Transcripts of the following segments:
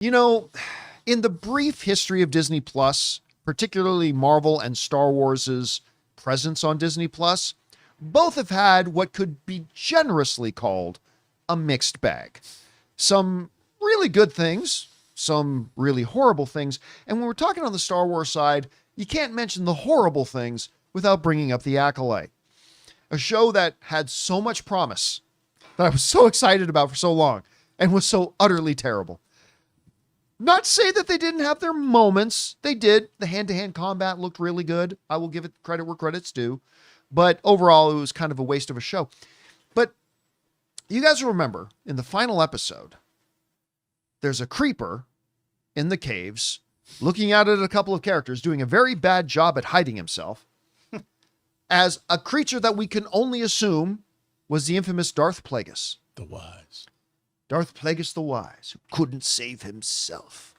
You know, in the brief history of Disney Plus, particularly Marvel and Star Wars's presence on Disney Plus, both have had what could be generously called a mixed bag. Some really good things, some really horrible things. And when we're talking on the Star Wars side, you can't mention the horrible things without bringing up The Acolyte, a show that had so much promise that I was so excited about for so long and was so utterly terrible. Not to say that they didn't have their moments. They did. The hand-to-hand combat looked really good. I will give it credit where credit's due. But overall, it was kind of a waste of a show. But you guys remember, in the final episode, there's a creeper in the caves looking out at a couple of characters doing a very bad job at hiding himself as a creature that we can only assume was the infamous Darth Plagueis. The Wise. Darth Plagueis the Wise, who couldn't save himself,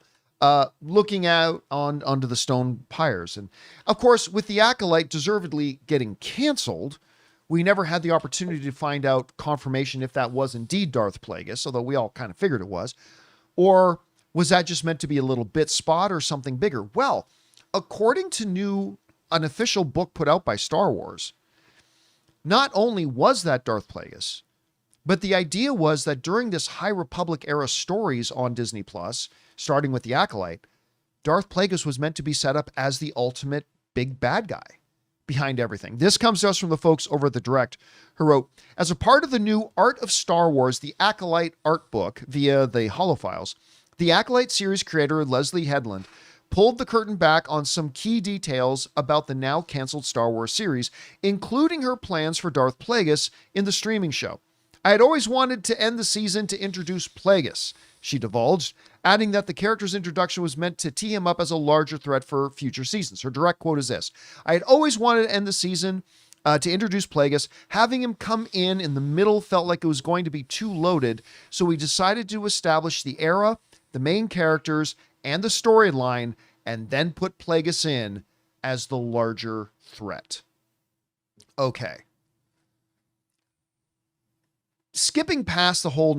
looking out onto the stone pyres. And of course, with The Acolyte deservedly getting canceled, we never had the opportunity to find out confirmation if that was indeed Darth Plagueis, although we all kind of figured it was. Or was that just meant to be a little bit spot or something bigger? Well, according to an official book put out by Star Wars, not only was that Darth Plagueis, but the idea was that during this High Republic era stories on Disney Plus, starting with The Acolyte, Darth Plagueis was meant to be set up as the ultimate big bad guy behind everything. This comes to us from the folks over at The Direct, who wrote, as a part of the new Art of Star Wars, The Acolyte art book via the Holofiles, the Acolyte series creator Leslie Headland pulled the curtain back on some key details about the now canceled Star Wars series, including her plans for Darth Plagueis in the streaming show. I had always wanted to end the season to introduce Plagueis, she divulged, adding that the character's introduction was meant to tee him up as a larger threat for future seasons. Her direct quote is this: I had always wanted to end the season to introduce Plagueis. Having him come in the middle felt like it was going to be too loaded, so we decided to establish the era, the main characters, and the storyline, and then put Plagueis in as the larger threat. Okay. Skipping past the whole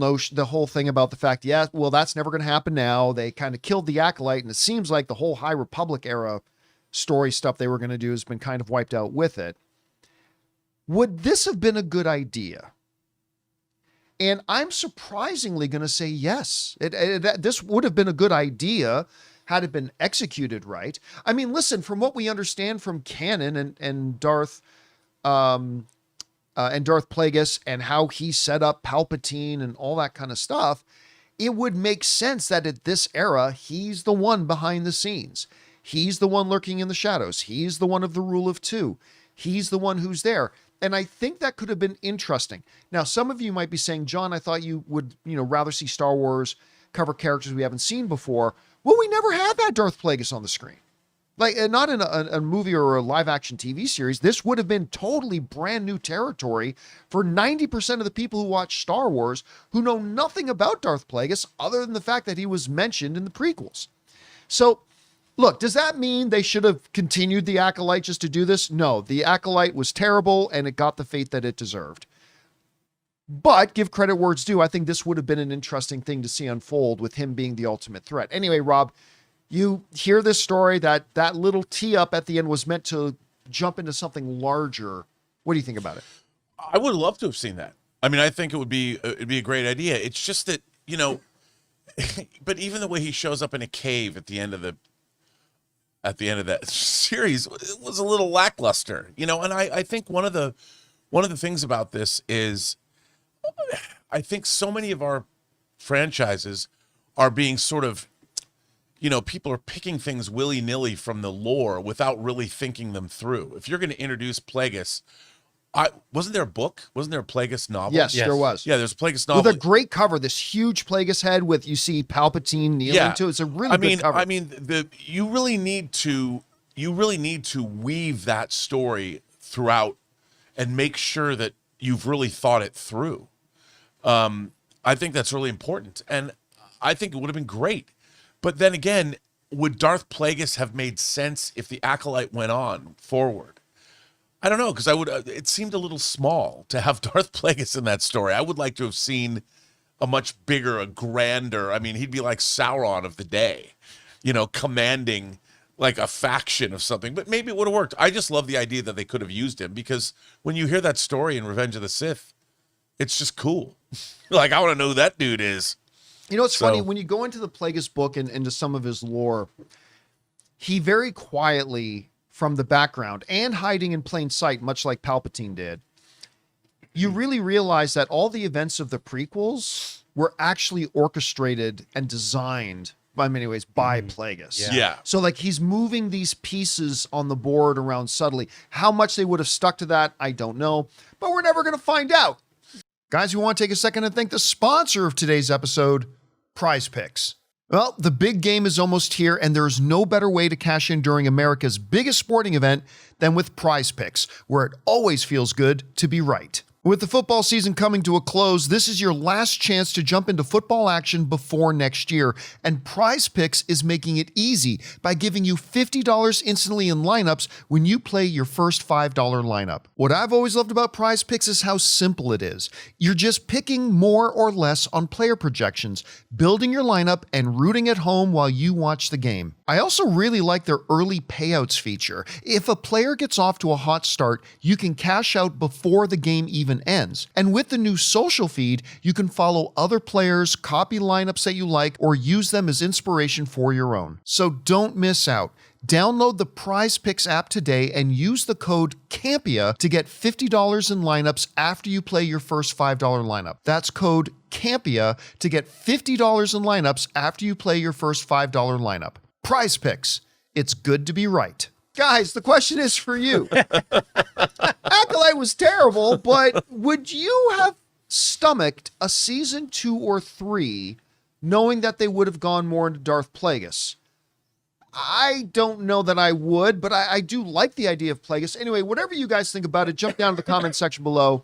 thing about the fact, yeah, well, that's never going to happen now. They kind of killed the Acolyte, and it seems like the whole High Republic era story stuff they were going to do has been kind of wiped out with it. Would this have been a good idea? And I'm surprisingly going to say yes. This would have been a good idea had it been executed right. I mean, listen, from what we understand from canon and Darth Plagueis and how he set up Palpatine and all that kind of stuff, it would make sense that at this era, he's the one behind the scenes. He's the one lurking in the shadows. He's the one of the rule of two. He's the one who's there. And I think that could have been interesting. Now, some of you might be saying, John, I thought you would, rather see Star Wars cover characters we haven't seen before. Well, we never had that Darth Plagueis on the screen. Like, not in a movie or a live action TV series. This would have been totally brand new territory for 90% of the people who watch Star Wars who know nothing about Darth Plagueis other than the fact that he was mentioned in the prequels. So, look, does that mean they should have continued The Acolyte just to do this? No, The Acolyte was terrible and it got the fate that it deserved. But give credit where it's due. I think this would have been an interesting thing to see unfold with him being the ultimate threat. Anyway, Rob, you hear this story that little tee up at the end was meant to jump into something larger. What do you think about it? I would love to have seen that. I mean, I think it'd be a great idea. It's just that, but even the way he shows up in a cave at the end of that series, it was a little lackluster, and I think one of the things about this is I think so many of our franchises are being sort of, people are picking things willy-nilly from the lore without really thinking them through. If you're going to introduce Plagueis, wasn't there a book? Wasn't there a Plagueis novel? Yes, there was. Yeah, there's a Plagueis novel. With a great cover, this huge Plagueis head with, you see Palpatine kneeling to it. It's a really good cover. I mean, you really need to weave that story throughout and make sure that you've really thought it through. I think that's really important. And I think it would have been great. But then again, would Darth Plagueis have made sense if the Acolyte went on forward? I don't know, because it seemed a little small to have Darth Plagueis in that story. I would like to have seen a much bigger, a grander. I mean, he'd be like Sauron of the day, commanding like a faction of something. But maybe it would have worked. I just love the idea that they could have used him, because when you hear that story in Revenge of the Sith, it's just cool. Like, I want to know who that dude is. It's funny when you go into the Plagueis book and into some of his lore, he very quietly, from the background and hiding in plain sight, much like Palpatine did, you really realize that all the events of the prequels were actually orchestrated and designed by Plagueis. Yeah. So like he's moving these pieces on the board around subtly. How much they would have stuck to that, I don't know, but we're never going to find out. Guys, we want to take a second and thank the sponsor of today's episode, PrizePicks. Well, the big game is almost here, and there's no better way to cash in during America's biggest sporting event than with PrizePicks, where it always feels good to be right. With the football season coming to a close, this is your last chance to jump into football action before next year, and PrizePicks is making it easy by giving you $50 instantly in lineups when you play your first $5 lineup. What I've always loved about PrizePicks is how simple it is. You're just picking more or less on player projections, building your lineup, and rooting at home while you watch the game. I also really like their early payouts feature. If a player gets off to a hot start, you can cash out before the game even ends. And with the new social feed, you can follow other players, copy lineups that you like, or use them as inspiration for your own. So don't miss out. Download the PrizePicks app today and use the code CAMPEA to get $50 in lineups after you play your first $5 lineup. That's code CAMPEA to get $50 in lineups after you play your first $5 lineup. PrizePicks. It's good to be right. Guys, the question is for you. Acolyte was terrible, but would you have stomached a season 2 or 3 knowing that they would have gone more into Darth Plagueis? I don't know that I would, but I do like the idea of Plagueis. Anyway, whatever you guys think about it, jump down to the comment section below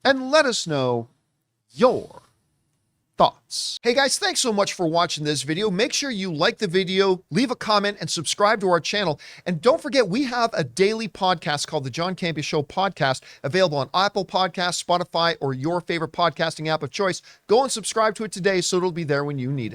and let us know your thoughts. Hey guys, thanks so much for watching this video. Make sure you like the video, leave a comment, and subscribe to our channel. And don't forget, we have a daily podcast called the John Campea Show podcast, available on Apple Podcasts, Spotify, or your favorite podcasting app of choice. Go and subscribe to it today so it'll be there when you need it.